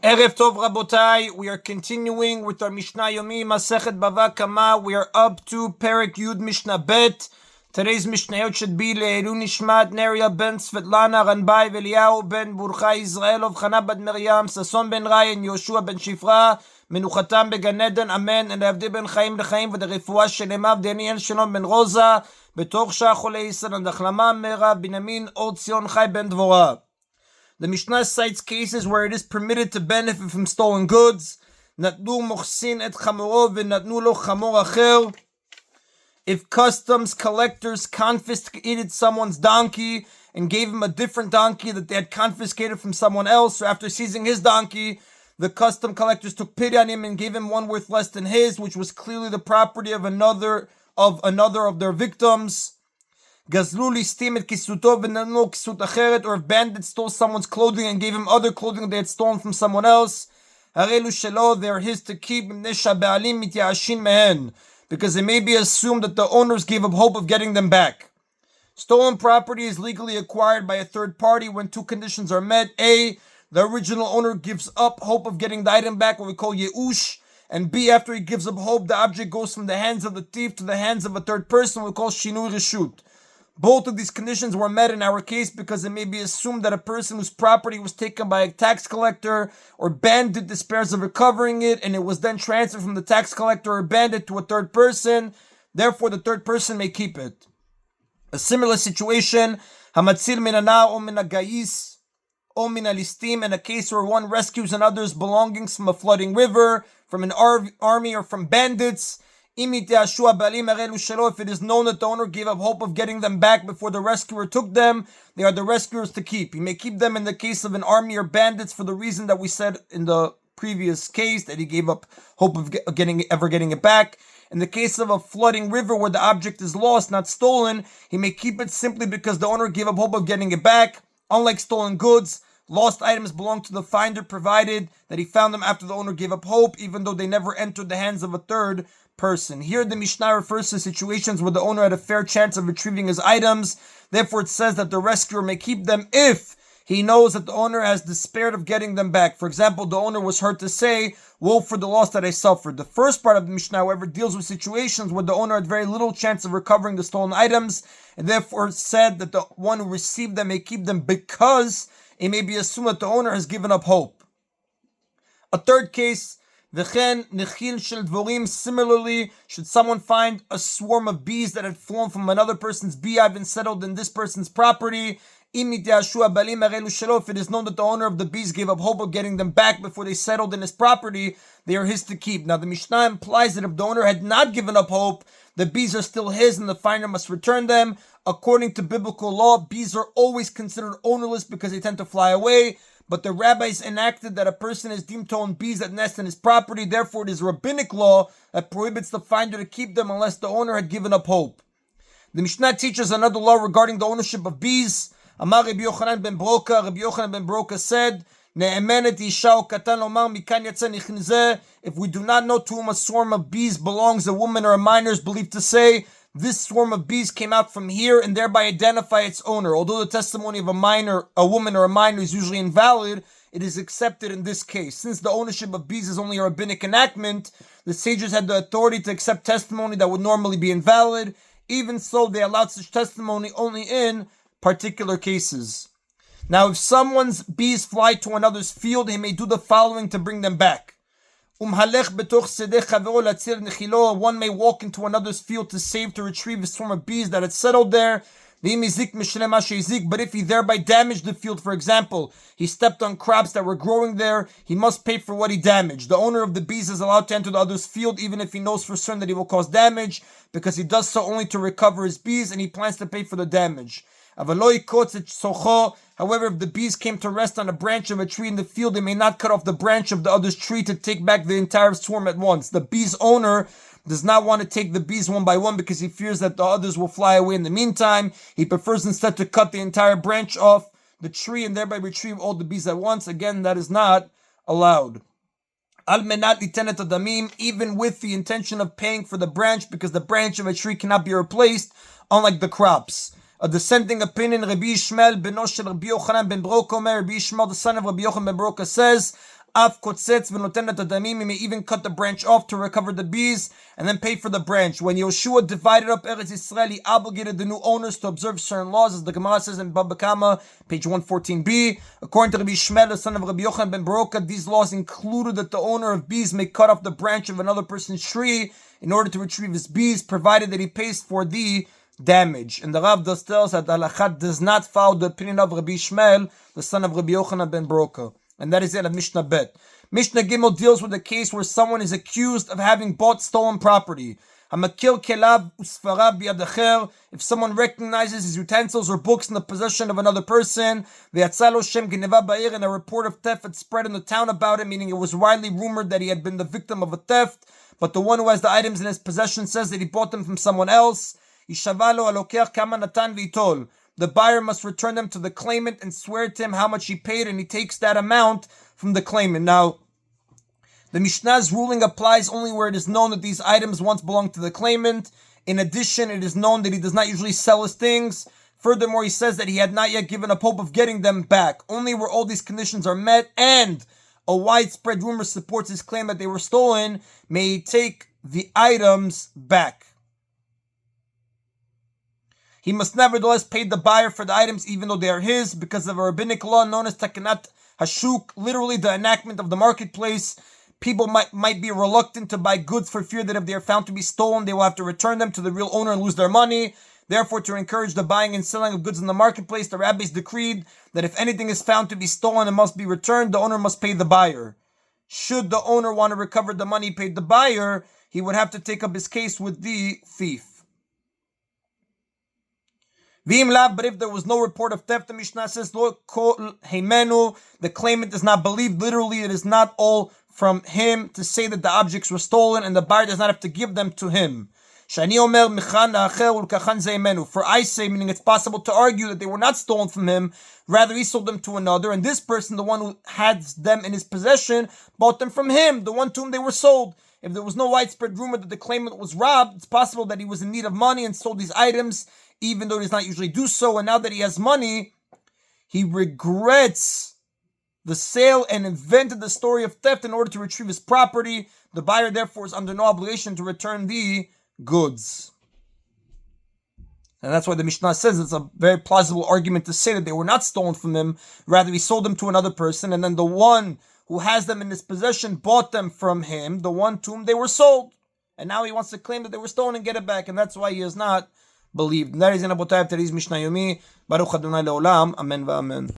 Erev Tov Rabotai, we are continuing with our Mishna Yomi, Masechet Bava Kamma. We are up to Perek Yud Mishnah Bet. Today's Mishnayot should be Le'elu Nishmat Neria ben Svetlana Ranbai Veliyahu ben Burcha Israel of Chana bad Miriam Sason ben Rai and Yoshua ben Shifra Menuchatam began Eden Amen and Avdi ben Chaim lechaim v'derefua shelemav Daniel Shalom ben Rosa betoch shah cholei Yisrael and Achlama Merav Binyamin Od Zion Chai ben Dvorah. The Mishnah cites cases where it is permitted to benefit from stolen goods. Natnu mochsin et chamoro v'natnu lo chamor acher. If customs collectors confiscated someone's donkey and gave him a different donkey that they had confiscated from someone else, or after seizing his donkey, the custom collectors took pity on him and gave him one worth less than his, which was clearly the property of another of their victims. Gazlu listim et kisuto v'natnu kisut acheret, or if bandits stole someone's clothing and gave him other clothing they had stolen from someone else, harelu shelo, they are his to keep, because it may be assumed that the owners gave up hope of getting them back. Stolen property is legally acquired by a third party when two conditions are met. A, the original owner gives up hope of getting the item back, what we call yeush, and B, after he gives up hope, the object goes from the hands of the thief to the hands of a third person, what we call shinui reshut. Both of these conditions were met in our case because it may be assumed that a person whose property was taken by a tax collector or bandit despairs of recovering it, and it was then transferred from the tax collector or bandit to a third person. Therefore, the third person may keep it. A similar situation, hamatzil minana o minagais o minalistim, in a case where one rescues another's belongings from a flooding river, from an army, or from bandits. If it is known that the owner gave up hope of getting them back before the rescuer took them, they are the rescuers to keep. He may keep them in the case of an army or bandits for the reason that we said in the previous case, that he gave up hope of getting it back. In the case of a flooding river where the object is lost, not stolen, he may keep it simply because the owner gave up hope of getting it back. Unlike stolen goods, lost items belong to the finder, provided that he found them after the owner gave up hope, even though they never entered the hands of a third person. Here the Mishnah refers to situations where the owner had a fair chance of retrieving his items. Therefore it says that the rescuer may keep them if he knows that the owner has despaired of getting them back. For example, the owner was heard to say, "Woe for the loss that I suffered." The first part of the Mishnah, however, deals with situations where the owner had very little chance of recovering the stolen items, and therefore said that the one who received them may keep them because it may be assumed that the owner has given up hope. A third case, V'chen nechil shel dvorim. Similarly, should someone find a swarm of bees that had flown from another person's beehive and settled in this person's property, if it is known that the owner of the bees gave up hope of getting them back before they settled in his property, they are his to keep. Now the Mishnah implies that if the owner had not given up hope, the bees are still his and the finder must return them. According to biblical law, bees are always considered ownerless because they tend to fly away. But the rabbis enacted that a person is deemed to own bees that nest in his property. Therefore, it is rabbinic law that prohibits the finder to keep them unless the owner had given up hope. The Mishnah teaches another law regarding the ownership of bees. Amar Rabbi Yochanan ben Broka. Rabbi Yochanan ben Broka said, if we do not know to whom a swarm of bees belongs, a woman or a minor is believed to say, "This swarm of bees came out from here," and thereby identify its owner. Although the testimony of a woman or a minor is usually invalid, it is accepted in this case. Since the ownership of bees is only a rabbinic enactment, the sages had the authority to accept testimony that would normally be invalid. Even so, they allowed such testimony only in particular cases. Now, if someone's bees fly to another's field, he may do the following to bring them back. One may walk into another's field to save, to retrieve a swarm of bees that had settled there. But if he thereby damaged the field, for example, he stepped on crops that were growing there, he must pay for what he damaged. The owner of the bees is allowed to enter the other's field even if he knows for certain that he will cause damage, because he does so only to recover his bees and he plans to pay for the damage. However, if the bees came to rest on a branch of a tree in the field, they may not cut off the branch of the other's tree to take back the entire swarm at once. The bee's owner does not want to take the bees one by one because he fears that the others will fly away in the meantime. He prefers instead to cut the entire branch off the tree and thereby retrieve all the bees at once. Again, that is not allowed. Al menat litenet adamim, even with the intention of paying for the branch, because the branch of a tree cannot be replaced, unlike the crops. A dissenting opinion, Rabbi Ishmael beno shel Rabbi Yochanan ben Broka Omer, Rabbi Ishmael, the son of Rabbi Yochanan ben Broka, says, Af kotzetz v'noten et adamim. He may even cut the branch off to recover the bees and then pay for the branch. When Yoshua divided up Eretz Yisrael, he obligated the new owners to observe certain laws, as the Gemara says in Bava Kamma, page 114b. According to Rabbi Shmuel, the son of Rabbi Yochanan ben Baroka, these laws included that the owner of bees may cut off the branch of another person's tree in order to retrieve his bees, provided that he pays for the damage. And the Rav does tell us that the halakha does not follow the opinion of Rabbi Shmuel, the son of Rabbi Yochanan ben Baroka. And that is it of Mishnah Bet. Mishnah Gimel deals with a case where someone is accused of having bought stolen property. Hamakil kelav usfarav biyadacher. If someone recognizes his utensils or books in the possession of another person, ve'atzalo shem geneva ba'ir, and a report of theft had spread in the town about him, meaning it was widely rumored that he had been the victim of a theft, but the one who has the items in his possession says that he bought them from someone else. Ishavalo aloker kamma natan v'itol. The buyer must return them to the claimant and swear to him how much he paid, and he takes that amount from the claimant. Now, the Mishnah's ruling applies only where it is known that these items once belonged to the claimant. In addition, it is known that he does not usually sell his things. Furthermore, he says that he had not yet given up hope of getting them back. Only where all these conditions are met and a widespread rumor supports his claim that they were stolen, may he take the items back. He must nevertheless pay the buyer for the items even though they are his, because of a rabbinic law known as takanat hashuk, literally the enactment of the marketplace. People might be reluctant to buy goods for fear that if they are found to be stolen, they will have to return them to the real owner and lose their money. Therefore, to encourage the buying and selling of goods in the marketplace, the rabbis decreed that if anything is found to be stolen and must be returned, the owner must pay the buyer. Should the owner want to recover the money paid the buyer, he would have to take up his case with the thief. But if there was no report of theft, the Mishnah says, the claimant is not believed. Literally, it is not all from him to say that the objects were stolen, and the buyer does not have to give them to him. For I say, meaning it's possible to argue that they were not stolen from him, rather he sold them to another, and this person, the one who had them in his possession, bought them from him, the one to whom they were sold. If there was no widespread rumor that the claimant was robbed, it's possible that he was in need of money and sold these items, even though he does not usually do so, and now that he has money, he regrets the sale and invented the story of theft in order to retrieve his property. The buyer, therefore, is under no obligation to return the goods. And that's why the Mishnah says it's a very plausible argument to say that they were not stolen from him, rather he sold them to another person, and then the one who has them in his possession bought them from him, the one to whom they were sold. And now he wants to claim that they were stolen and get it back, and that's why he is not believed. And that is in Abotai of today's Mishna Yomi. Baruch Adonai Leolam. Amen v'amen.